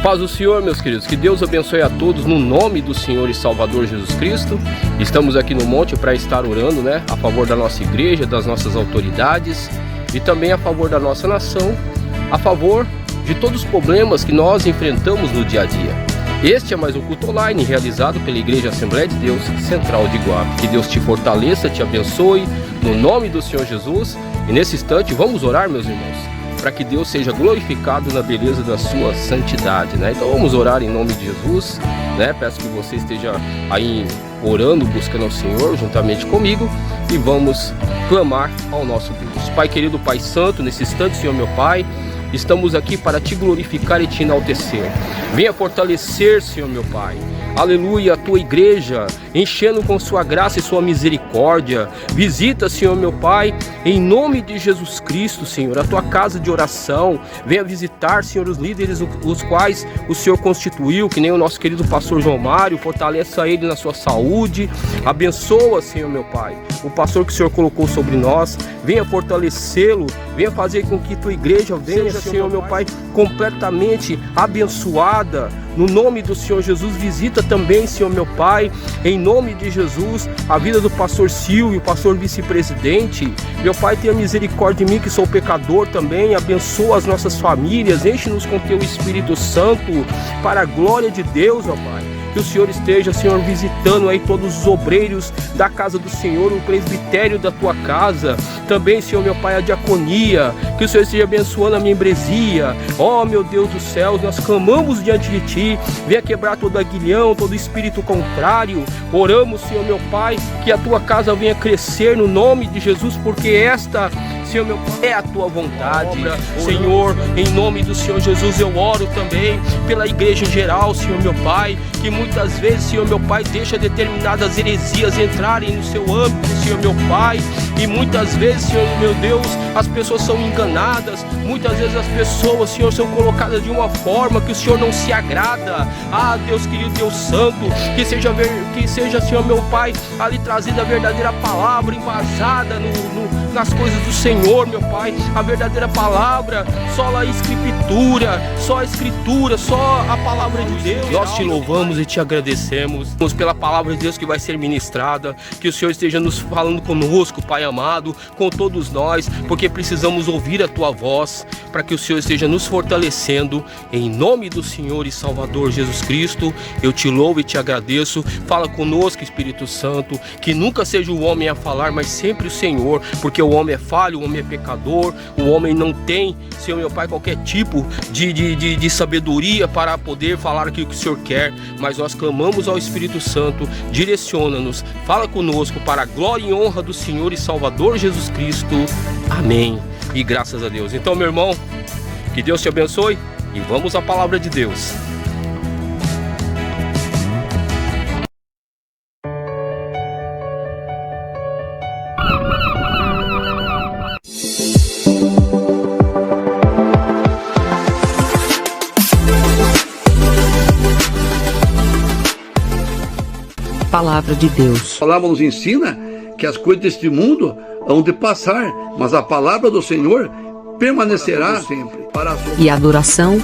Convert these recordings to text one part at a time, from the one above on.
Paz do Senhor, meus queridos, que Deus abençoe a todos no nome do Senhor e Salvador Jesus Cristo. Estamos aqui no monte para estar orando, a favor da nossa igreja, das nossas autoridades e também a favor da nossa nação, a favor de todos os problemas que nós enfrentamos no dia a dia. Este é mais um culto online realizado pela Igreja Assembleia de Deus Central de Iguape. Que Deus te fortaleça, te abençoe, no nome do Senhor Jesus. E nesse instante vamos orar, meus irmãos, para que Deus seja glorificado na beleza da sua santidade, Então vamos orar em nome de Jesus, Peço que você esteja aí orando, buscando ao Senhor juntamente comigo e vamos clamar ao nosso Deus. Pai querido, Pai santo, nesse instante, Senhor meu Pai, estamos aqui para te glorificar e te enaltecer. Venha fortalecer, Senhor meu Pai, aleluia, a tua igreja, enchendo com sua graça e sua misericórdia. Visita, Senhor meu Pai, em nome de Jesus Cristo, Senhor, a tua casa de oração. Venha visitar, Senhor, os líderes os quais o Senhor constituiu, que nem o nosso querido pastor João Mário. Fortaleça ele na sua saúde. Abençoa, Senhor meu Pai, o pastor que o Senhor colocou sobre nós. Venha fortalecê-lo. Venha fazer com que tua igreja venha, Senhor meu Pai, completamente abençoada. No nome do Senhor Jesus, visita também, Senhor meu Pai, em nome de Jesus, a vida do pastor Silvio, pastor vice-presidente. Meu Pai, tenha misericórdia de mim, que sou pecador também. Abençoa as nossas famílias, enche-nos com teu Espírito Santo, para a glória de Deus, ó Pai. Que o Senhor esteja, Senhor, visitando aí todos os obreiros da casa do Senhor, o presbitério da tua casa. Também, Senhor, meu Pai, a diaconia. Que o Senhor esteja abençoando a membresia. Ó, meu Deus do céu, nós clamamos diante de Ti. Venha quebrar todo aguilhão, todo espírito contrário. Oramos, Senhor, meu Pai, que a tua casa venha crescer no nome de Jesus, porque esta, Senhor meu Pai, é a tua vontade. Senhor, em nome do Senhor Jesus, eu oro também pela igreja em geral, Senhor meu Pai, que muitas vezes, Senhor meu Pai, deixa determinadas heresias entrarem no seu âmbito, Senhor meu Pai, e muitas vezes, Senhor meu Deus, as pessoas são enganadas, muitas vezes as pessoas, Senhor, são colocadas de uma forma que o Senhor não se agrada. Ah, Deus querido, Deus santo, que seja, Senhor meu Pai, ali trazida a verdadeira palavra, embasada nas coisas do Senhor, meu Pai, a verdadeira palavra, só a escritura, só a palavra de Deus. Nós te louvamos e te agradecemos pela palavra de Deus que vai ser ministrada, que o Senhor esteja nos falando conosco, Pai amado, com todos nós, porque precisamos ouvir a tua voz, para que o Senhor esteja nos fortalecendo, em nome do Senhor e Salvador Jesus Cristo. Eu te louvo e te agradeço. Fala conosco, Espírito Santo, que nunca seja o homem a falar, mas sempre o Senhor, porque o homem é falho, o homem é pecador, o homem não tem, Senhor meu Pai, qualquer tipo de sabedoria para poder falar aquilo que o Senhor quer, mas nós clamamos ao Espírito Santo. Direciona-nos, fala conosco, para a glória e honra do Senhor e Salvador Jesus Cristo. Amém. E graças a Deus. Então, meu irmão, que Deus te abençoe e vamos à palavra de Deus. Palavra de Deus. A palavra nos ensina que as coisas deste mundo hão de passar, mas a palavra do Senhor permanecerá sempre para a sua... E adoração.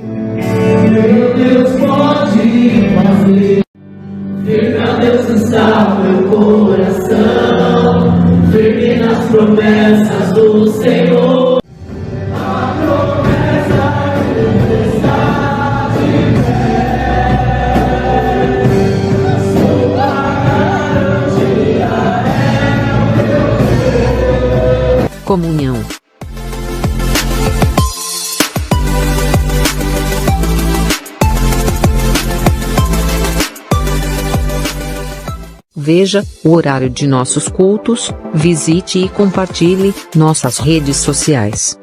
Meu Deus pode fazer, ver a Deus está o meu coração, firme nas promessas do Senhor. A promessa está de pé, sua garantia é meu Deus. Comunhão. Veja o horário de nossos cultos, visite e compartilhe nossas redes sociais.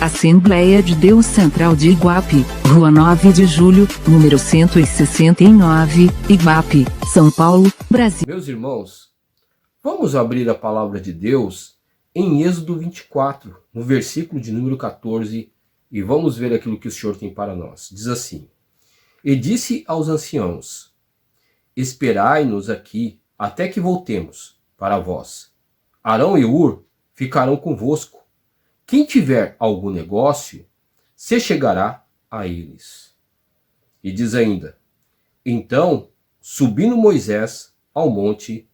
Assembleia de Deus Central de Iguape, Rua 9 de Julho, número 169, Iguape, São Paulo, Brasil. Meus irmãos, vamos abrir a palavra de Deus em Êxodo 24, no versículo de número 14, e vamos ver aquilo que o Senhor tem para nós. Diz assim: E disse aos anciãos: Esperai-nos aqui até que voltemos para vós. Arão e Hur ficarão convosco, quem tiver algum negócio, se chegará a eles. E diz ainda, então, subindo Moisés ao monte,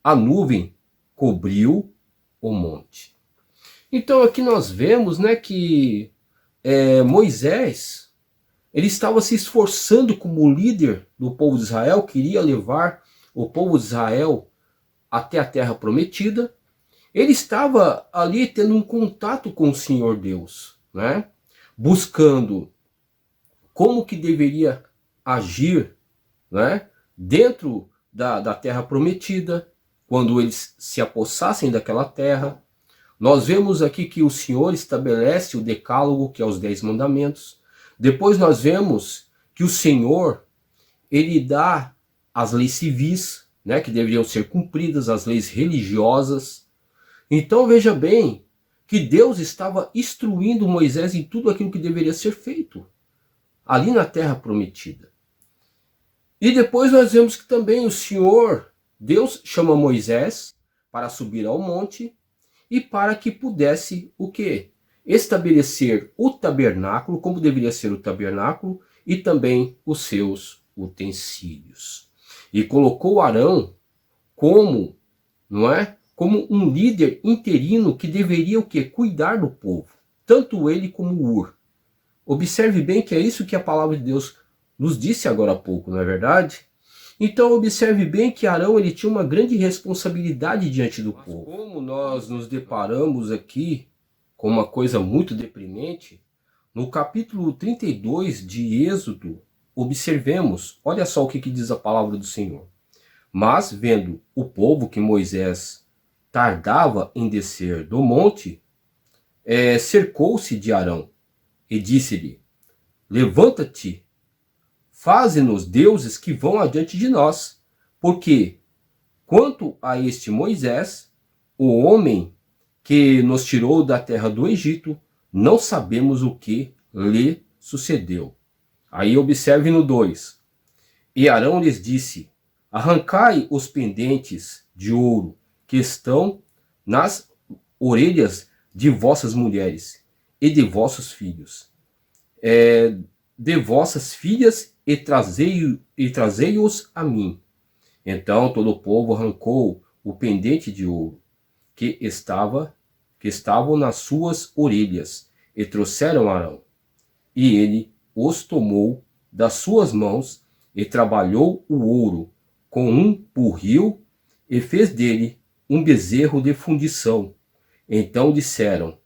a nuvem cobriu o monte. Então aqui nós vemos, né, que Moisés, ele estava se esforçando como líder do povo de Israel, queria levar o povo de Israel até a terra prometida. Ele estava ali tendo um contato com o Senhor Deus, né, buscando como que deveria agir, né, dentro da terra prometida, quando eles se apossassem daquela terra. Nós vemos aqui que o Senhor estabelece o decálogo, que é os 10 mandamentos. Depois nós vemos que o Senhor, ele dá as leis civis, né, que deveriam ser cumpridas, as leis religiosas. Então veja bem que Deus estava instruindo Moisés em tudo aquilo que deveria ser feito ali na terra prometida. E depois nós vemos que também o Senhor, Deus, chama Moisés para subir ao monte e para que pudesse o quê? Estabelecer o tabernáculo, como deveria ser o tabernáculo, e também os seus utensílios. E colocou Arão como, não é? Como um líder interino que deveria o quê? Cuidar do povo, tanto ele como Ur. Observe bem que é isso que a palavra de Deus nos disse agora há pouco, não é verdade? Então observe bem que Arão, ele tinha uma grande responsabilidade diante do povo. Como nós nos deparamos aqui com uma coisa muito deprimente, no capítulo 32 de Êxodo, observemos, olha só o que diz a palavra do Senhor. Mas vendo o povo que Moisés tardava em descer do monte, cercou-se de Arão e disse-lhe, levanta-te, faze-nos deuses que vão adiante de nós, porque, quanto a este Moisés, o homem que nos tirou da terra do Egito, não sabemos o que lhe sucedeu. Aí observe no 2. E Arão lhes disse, arrancai os pendentes de ouro que estão nas orelhas de vossas mulheres e de vossos filhos, de vossas filhas, e trazei-os a mim. Então todo o povo arrancou o pendente de ouro que estavam nas suas orelhas, e trouxeram a Arão. E ele os tomou das suas mãos, e trabalhou o ouro com um purril, e fez dele um bezerro de fundição. Então disseram,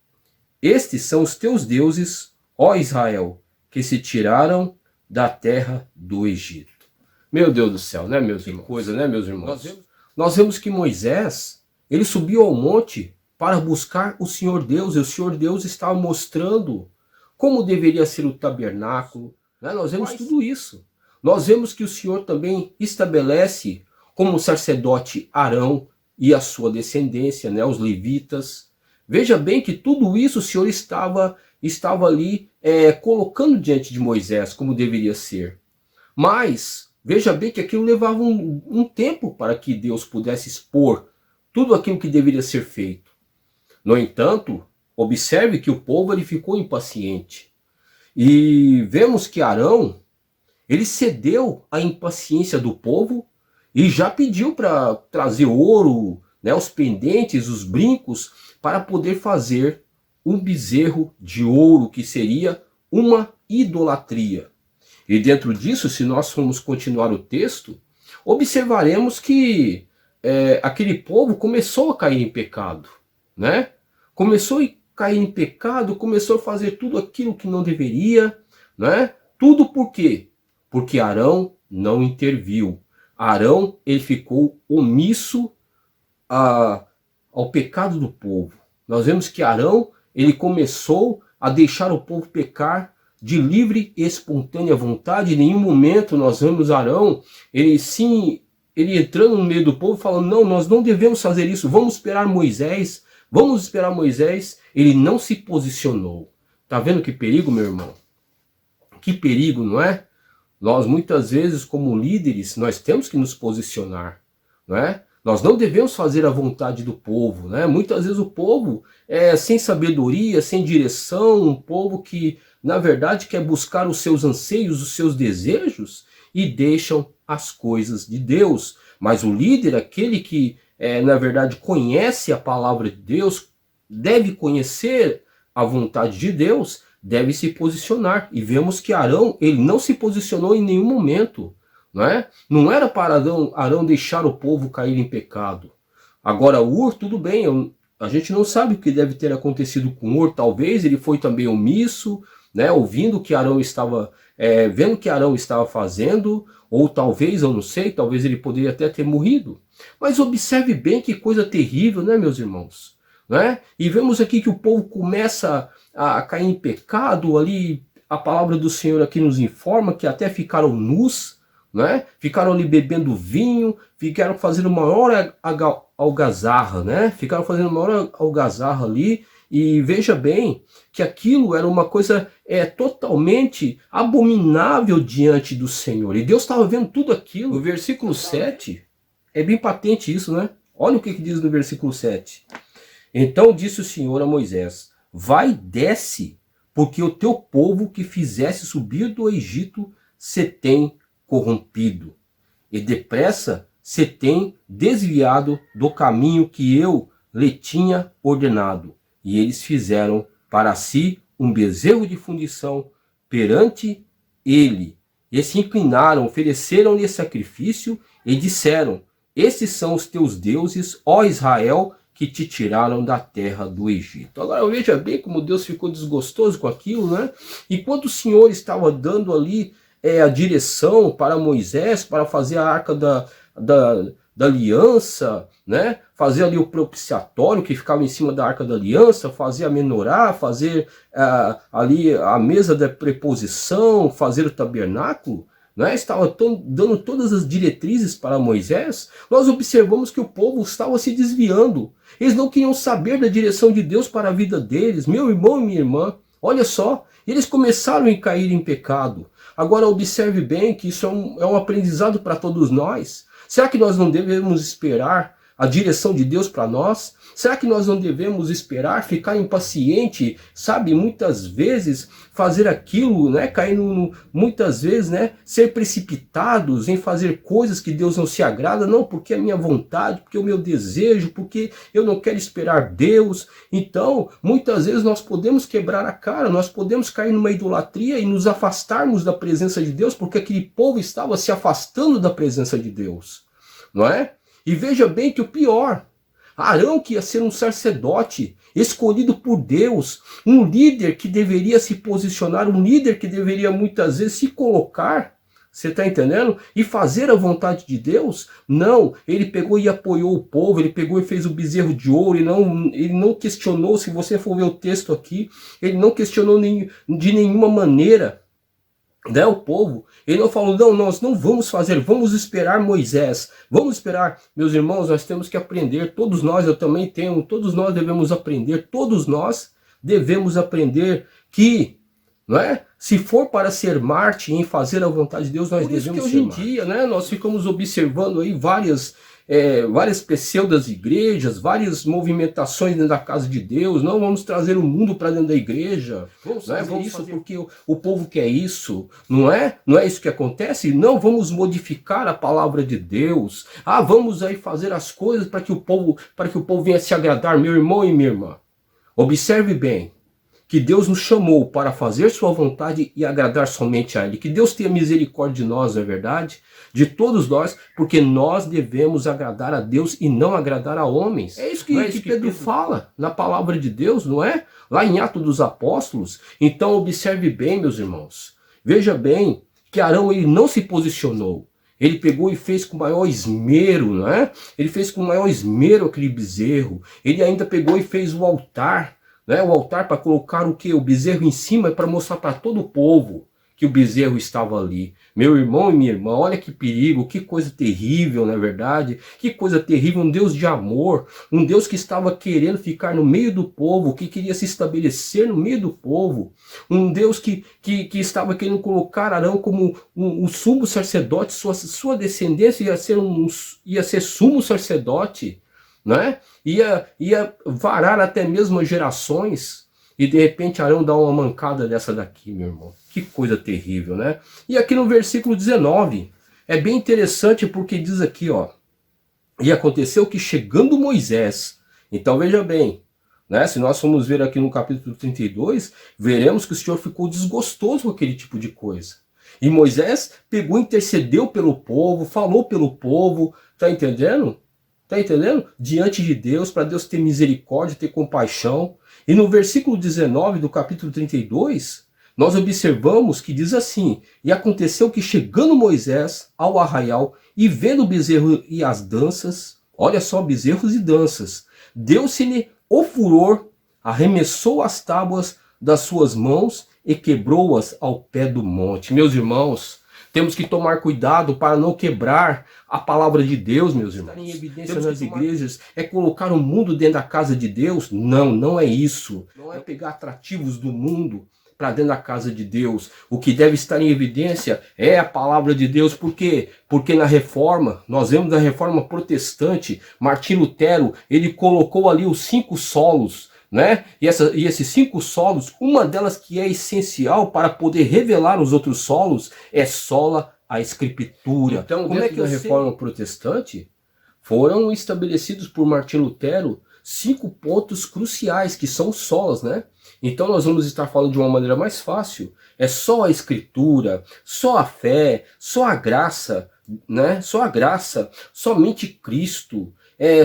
estes são os teus deuses, ó Israel, que se tiraram da terra do Egito. Meu Deus do céu, né, meus irmãos? Que coisa, né, meus irmãos? Nós vemos que Moisés, ele subiu ao monte para buscar o Senhor Deus, e o Senhor Deus estava mostrando como deveria ser o tabernáculo, né? Nós vemos tudo isso. Nós vemos que o Senhor também estabelece como sacerdote Arão e a sua descendência, né, os levitas. Veja bem que tudo isso o Senhor estava ali colocando diante de Moisés como deveria ser. Mas veja bem que aquilo levava um tempo para que Deus pudesse expor tudo aquilo que deveria ser feito. No entanto, observe que o povo ele ficou impaciente. E vemos que Arão, ele cedeu à impaciência do povo e já pediu para trazer ouro, né, os pendentes, os brincos, para poder fazer um bezerro de ouro, que seria uma idolatria. E dentro disso, se nós formos continuar o texto, observaremos que aquele povo começou a cair em pecado, né? Começou a cair em pecado, começou a fazer tudo aquilo que não deveria, né? Tudo por quê? Porque Arão não interviu. Arão, ele ficou omisso ao pecado do povo. Nós vemos que Arão, ele começou a deixar o povo pecar de livre e espontânea vontade. Em nenhum momento nós vemos Arão, ele entrando no meio do povo falando, não, nós não devemos fazer isso, vamos esperar Moisés. Ele não se posicionou. Tá vendo que perigo, meu irmão? Que perigo, não é? Nós muitas vezes como líderes, nós temos que nos posicionar, não é? Nós não devemos fazer a vontade do povo, né? Muitas vezes o povo é sem sabedoria, sem direção, um povo que, na verdade, quer buscar os seus anseios, os seus desejos e deixam as coisas de Deus. Mas o líder, aquele que, na verdade, conhece a palavra de Deus, deve conhecer a vontade de Deus, deve se posicionar. E vemos que Arão, ele não se posicionou em nenhum momento. Não era para Arão deixar o povo cair em pecado. Agora Ur, tudo bem, a gente não sabe o que deve ter acontecido com Ur. Talvez ele foi também omisso, né, ouvindo que Arão estava, vendo que Arão estava fazendo, ou talvez, eu não sei, talvez ele poderia até ter morrido. Mas observe bem que coisa terrível, né, meus irmãos? E vemos aqui que o povo começa a cair em pecado. Ali a palavra do Senhor aqui nos informa que até ficaram nus, ficaram ali bebendo vinho, ficaram fazendo maior algazarra, ficaram fazendo maior algazarra ali. E veja bem que aquilo era uma coisa totalmente abominável diante do Senhor. E Deus estava vendo tudo aquilo. No versículo 7, é bem patente isso, Olha o que diz no versículo 7. Então disse o Senhor a Moisés: vai, desce, porque o teu povo que fizesse subir do Egito se tem corrompido, e depressa se tem desviado do caminho que eu lhe tinha ordenado. E eles fizeram para si um bezerro de fundição perante ele, e se inclinaram, ofereceram-lhe sacrifício, e disseram: estes são os teus deuses, ó Israel, que te tiraram da terra do Egito. Agora veja bem como Deus ficou desgostoso com aquilo, E quando o Senhor estava dando ali a direção para Moisés, para fazer a arca da aliança, fazer ali o propiciatório que ficava em cima da arca da aliança, fazer a menorá, fazer ali a mesa da preposição, fazer o tabernáculo, estava dando todas as diretrizes para Moisés. Nós observamos que o povo estava se desviando. Eles não queriam saber da direção de Deus para a vida deles. Meu irmão e minha irmã, olha só, eles começaram a cair em pecado. Agora observe bem que isso é um aprendizado para todos nós. Será que nós não devemos esperar a direção de Deus para nós? Será que nós não devemos esperar, ficar impaciente, sabe, muitas vezes fazer aquilo, caindo muitas vezes, ser precipitados em fazer coisas que Deus não se agrada, não, porque é a minha vontade, porque é o meu desejo, porque eu não quero esperar Deus. Então, muitas vezes nós podemos quebrar a cara, nós podemos cair numa idolatria e nos afastarmos da presença de Deus, porque aquele povo estava se afastando da presença de Deus, E veja bem que o pior, Arão, que ia ser um sacerdote escolhido por Deus, um líder que deveria se posicionar, um líder que deveria muitas vezes se colocar, você está entendendo? E fazer a vontade de Deus? Não, ele pegou e apoiou o povo, ele pegou e fez o bezerro de ouro, ele não questionou, se você for ver o texto aqui, ele não questionou de nenhuma maneira, o povo. Ele não falou: não, nós não vamos fazer, vamos esperar Moisés, vamos esperar. Meus irmãos, nós temos que aprender, todos nós, eu também tenho, todos nós devemos aprender, que, se for para ser Marte em fazer a vontade de Deus, nós devemos ser. Por isso que hoje em dia, nós ficamos observando aí várias pseudas igrejas, várias movimentações dentro da casa de Deus. Não vamos trazer o mundo para dentro da igreja. Vamos isso porque o povo quer isso. Não é isso que acontece? Não, vamos modificar a palavra de Deus. Vamos aí fazer as coisas para que o povo venha se agradar. Meu irmão e minha irmã, observe bem que Deus nos chamou para fazer sua vontade e agradar somente a Ele. Que Deus tenha misericórdia de nós, não é verdade? De todos nós, porque nós devemos agradar a Deus e não agradar a homens. É isso que Pedro fala na palavra de Deus, não é? Lá em Atos dos Apóstolos. Então observe bem, meus irmãos. Veja bem que Arão, ele não se posicionou. Ele pegou e fez com maior esmero, Ele fez com maior esmero aquele bezerro. Ele ainda pegou e fez o altar. O altar para colocar o quê? O bezerro em cima, para mostrar para todo o povo que o bezerro estava ali. Meu irmão e minha irmã, olha que perigo, que coisa terrível, não é verdade? Que coisa terrível, um Deus de amor, um Deus que estava querendo ficar no meio do povo, que queria se estabelecer no meio do povo, um Deus que estava querendo colocar Arão como o sumo sacerdote, sua descendência ia ser sumo sacerdote, né? Ia varar até mesmo as gerações. E de repente Arão dá uma mancada dessa daqui, meu irmão. Que coisa terrível, né? E aqui no versículo 19, é bem interessante porque diz aqui, ó. E aconteceu que chegando Moisés, então veja bem, né? Se nós formos ver aqui no capítulo 32, veremos que o Senhor ficou desgostoso com aquele tipo de coisa. E Moisés pegou, intercedeu pelo povo, falou pelo povo, tá entendendo? Tá entendendo? Diante de Deus, para Deus ter misericórdia, ter compaixão. E no versículo 19 do capítulo 32, nós observamos que diz assim: e aconteceu que chegando Moisés ao arraial e vendo o bezerro e as danças, olha só, bezerros e danças, deu-se-lhe o furor, arremessou as tábuas das suas mãos e quebrou-as ao pé do monte. Meus irmãos, temos que tomar cuidado para não quebrar a palavra de Deus, meus irmãos. Estar em evidência nas igrejas é colocar o mundo dentro da casa de Deus? Não, não é isso. Não é pegar atrativos do mundo para dentro da casa de Deus. O que deve estar em evidência é a palavra de Deus. Por quê? Porque na reforma, nós vemos na reforma protestante, Martim Lutero, ele colocou ali os 5 solos, né? E esses 5 solos, uma delas que é essencial para poder revelar os outros solos é sola a Escritura. Então, como é que na reforma protestante foram estabelecidos por Martim Lutero 5 pontos cruciais que são solas, né? Então nós vamos estar falando de uma maneira mais fácil. É só a Escritura, só a fé, só a graça, né? Só a graça, somente Cristo.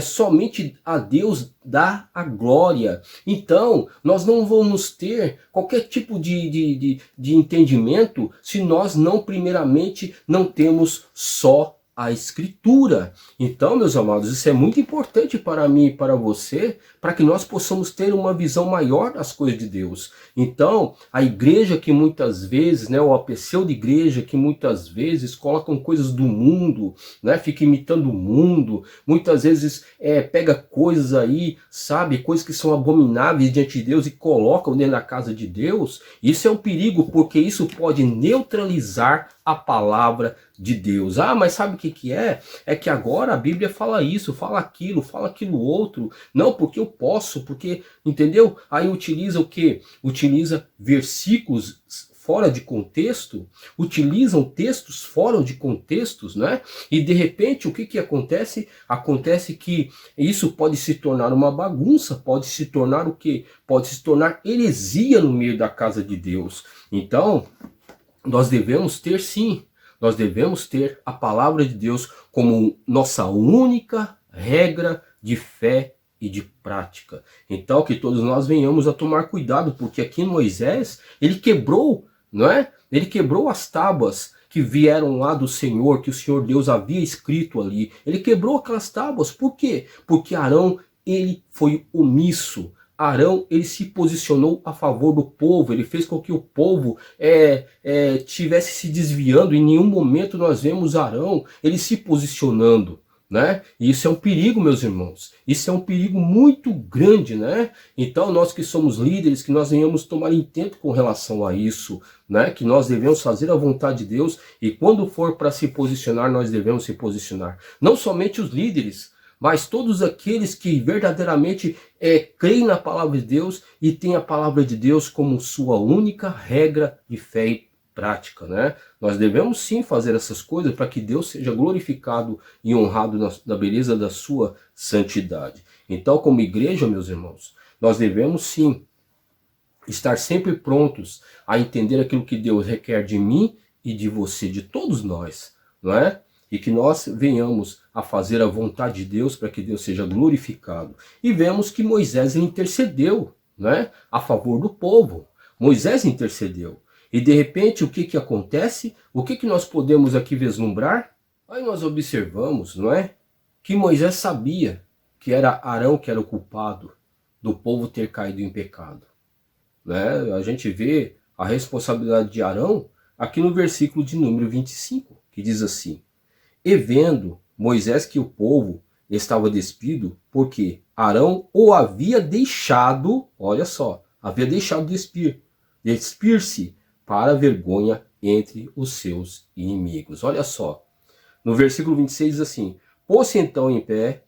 Somente a Deus dá a glória. Então, nós não vamos ter qualquer tipo de entendimento se nós não, primeiramente, não temos só a Escritura. Então, meus amados, isso é muito importante para mim e para você, para que nós possamos ter uma visão maior das coisas de Deus. Então, a igreja que muitas vezes, né, ou a pseudo-igreja que muitas vezes colocam coisas do mundo, né, fica imitando o mundo, muitas vezes pega coisas aí, sabe, coisas que são abomináveis diante de Deus e colocam dentro da casa de Deus. Isso é um perigo, porque isso pode neutralizar a palavra de Deus. Ah, mas sabe o que é? É que agora a Bíblia fala isso, fala aquilo outro. Não, porque eu posso, porque, entendeu? Aí utiliza o quê? Utiliza versículos fora de contexto, utilizam textos fora de contextos, né? E de repente o que acontece? Acontece que isso pode se tornar uma bagunça, pode se tornar o quê? Pode se tornar heresia no meio da casa de Deus. Então, nós devemos ter sim, nós devemos ter a palavra de Deus como nossa única regra de fé e de prática. Então que todos nós venhamos a tomar cuidado, porque aqui Moisés, ele quebrou, não é? Ele quebrou as tábuas que vieram lá do Senhor, que o Senhor Deus havia escrito ali. Ele quebrou aquelas tábuas. Por quê? Porque Arão, ele foi omisso. Arão, ele se posicionou a favor do povo, ele fez com que o povo tivesse se desviando. Em nenhum momento nós vemos Arão, ele se posicionando, né? E isso é um perigo, meus irmãos, isso é um perigo muito grande, né? Então nós que somos líderes, que nós venhamos tomar intento com relação a isso, né? Que nós devemos fazer a vontade de Deus, e quando for para se posicionar, nós devemos se posicionar. Não somente os líderes, mas todos aqueles que verdadeiramente creem na palavra de Deus e têm a palavra de Deus como sua única regra de fé e prática, né? Nós devemos sim fazer essas coisas para que Deus seja glorificado e honrado na beleza da sua santidade. Então, como igreja, meus irmãos, nós devemos sim estar sempre prontos a entender aquilo que Deus requer de mim e de você, de todos nós, não é? E que nós venhamos a fazer a vontade de Deus para que Deus seja glorificado. E vemos que Moisés intercedeu, né, a favor do povo. Moisés intercedeu. E de repente o que acontece? O que nós podemos aqui vislumbrar? Aí nós observamos, não é? Que Moisés sabia que era Arão que era o culpado do povo ter caído em pecado, né? A gente vê a responsabilidade de Arão aqui no versículo de número 25, que diz assim: E vendo Moisés que o povo estava despido, porque Arão o havia deixado, olha só, havia deixado despir-se para a vergonha entre os seus inimigos. Olha só, no versículo 26 diz assim: Pôs-se então em pé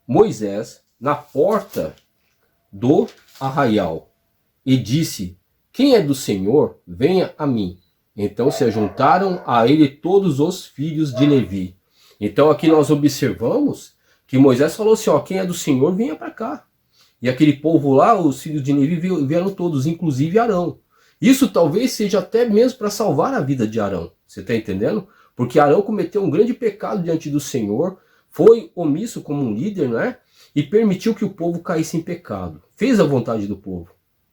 Moisés na porta do arraial e disse: Quem é do Senhor, venha a mim. Então se ajuntaram a ele todos os filhos de Levi. Então aqui nós observamos que Moisés falou assim, ó, quem é do Senhor, venha para cá. E aquele povo lá, os filhos de Levi vieram todos, inclusive Arão. Isso talvez seja até mesmo para salvar a vida de Arão. Você está entendendo? Porque Arão cometeu um grande pecado diante do Senhor, foi omisso como um líder, não é? E permitiu que o povo caísse em pecado. Fez a vontade do povo,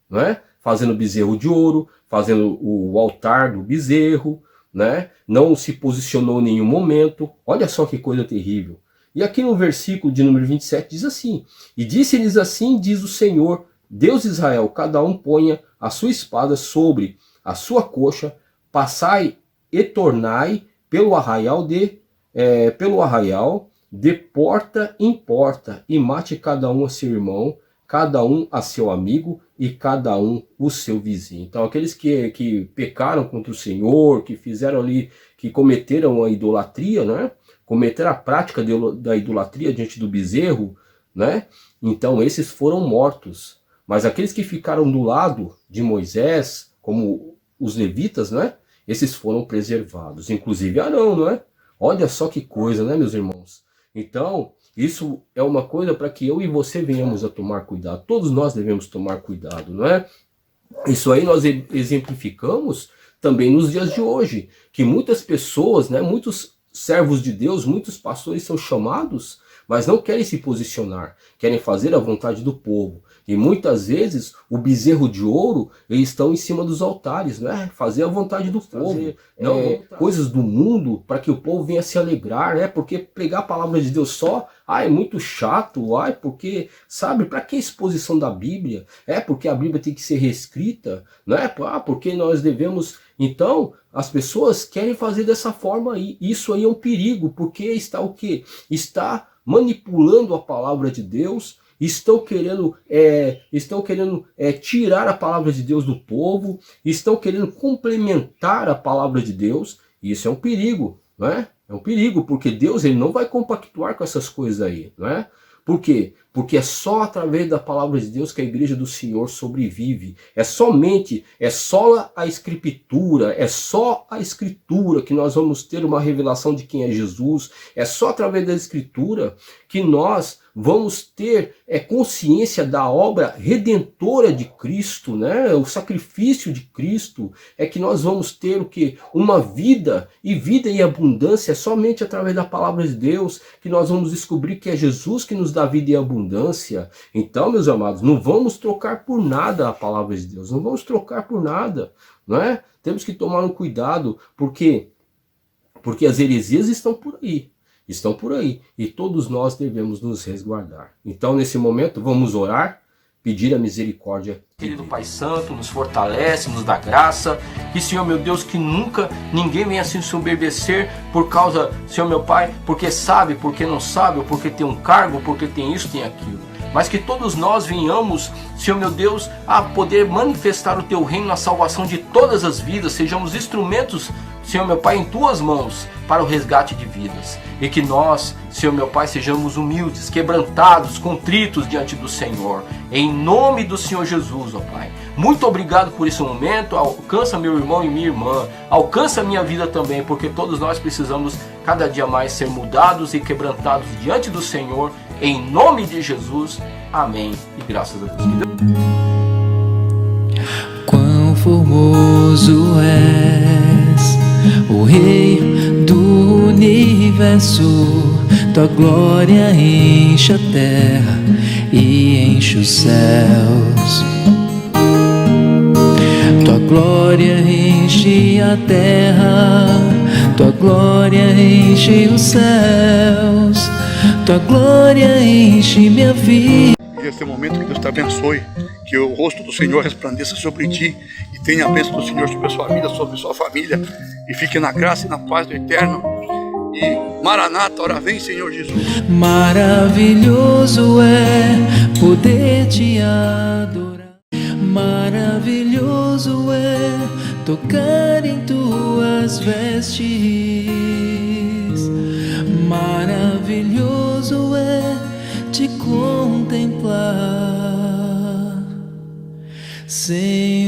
não é? Fazendo bezerro de ouro, fazendo o altar do bezerro, né? Não se posicionou em nenhum momento. Olha só que coisa terrível. E aqui no versículo de número 27 diz assim: E disse-lhes assim, diz o Senhor, Deus de Israel, cada um ponha a sua espada sobre a sua coxa, passai e tornai pelo arraial de porta em porta, e mate cada um a seu irmão, cada um a seu amigo e cada um o seu vizinho. Então aqueles que pecaram contra o Senhor, que fizeram ali, que cometeram a idolatria, né? Cometeram a prática da idolatria diante do bezerro, né? Então esses foram mortos. Mas aqueles que ficaram do lado de Moisés, como os levitas, né? Esses foram preservados, inclusive Arão, não é? Olha só que coisa, né, meus irmãos? Então, isso é uma coisa para que eu e você venhamos a tomar cuidado. Todos nós devemos tomar cuidado, não é? Isso aí nós exemplificamos também nos dias de hoje, que muitas pessoas, né, muitos servos de Deus, muitos pastores são chamados, mas não querem se posicionar, querem fazer a vontade do povo. E muitas vezes o bezerro de ouro, eles estão em cima dos altares, né? Fazer a vontade do povo, coisas do mundo para que o povo venha se alegrar, né? Porque pregar a palavra de Deus só, é muito chato, porque, sabe, para que exposição da Bíblia? Porque a Bíblia tem que ser reescrita, né? Porque nós devemos. Então, as pessoas querem fazer dessa forma aí. Isso aí é um perigo, porque está o quê? Está manipulando a palavra de Deus. Estão querendo tirar a palavra de Deus do povo, estão querendo complementar a palavra de Deus, e isso é um perigo, não é? É um perigo, porque Deus ele não vai compactuar com essas coisas aí, não é? Por quê? Porque é só através da palavra de Deus que a igreja do Senhor sobrevive. É só a escritura, é só a escritura que nós vamos ter uma revelação de quem é Jesus. É só através da escritura que nós vamos ter consciência da obra redentora de Cristo, né? O sacrifício de Cristo, é que nós vamos ter o quê? Uma vida em abundância. É somente através da palavra de Deus que nós vamos descobrir que é Jesus que nos dá vida em abundância. Então, meus amados, não vamos trocar por nada a palavra de Deus, não vamos trocar por nada, não é? Temos que tomar um cuidado, porque as heresias estão por aí, e todos nós devemos nos resguardar. Então, nesse momento, vamos orar, pedir a misericórdia. Querido Pai Santo, nos fortalece, nos dá graça, e Senhor meu Deus, que nunca ninguém venha se ensoberbecer por causa, Senhor meu Pai, porque sabe, porque não sabe, ou porque tem um cargo, porque tem isso, tem aquilo. Mas que todos nós venhamos, Senhor meu Deus, a poder manifestar o Teu reino na salvação de todas as vidas, sejamos instrumentos, Senhor meu Pai, em Tuas mãos, para o resgate de vidas. E que nós, Senhor meu Pai, sejamos humildes, quebrantados, contritos diante do Senhor. Em nome do Senhor Jesus, ó Pai. Muito obrigado por esse momento. Alcança meu irmão e minha irmã. Alcança a minha vida também, porque todos nós precisamos cada dia mais ser mudados e quebrantados diante do Senhor. Em nome de Jesus. Amém. E graças a Deus. Quão formoso és, o Rei do universo, tua glória enche a terra e enche os céus. Tua glória enche a terra, tua glória enche os céus, tua glória enche minha vida. E esse momento que Deus te abençoe que o rosto do Senhor resplandeça sobre ti e tenha a bênção do Senhor sobre a sua vida, sobre a sua família, e fique na graça e na paz do Eterno. E Maranata, ora vem, Senhor Jesus. Maravilhoso é poder te adorar. Maravilhoso é tocar em tuas vestes. Maravilhoso é te contemplar, Senhor.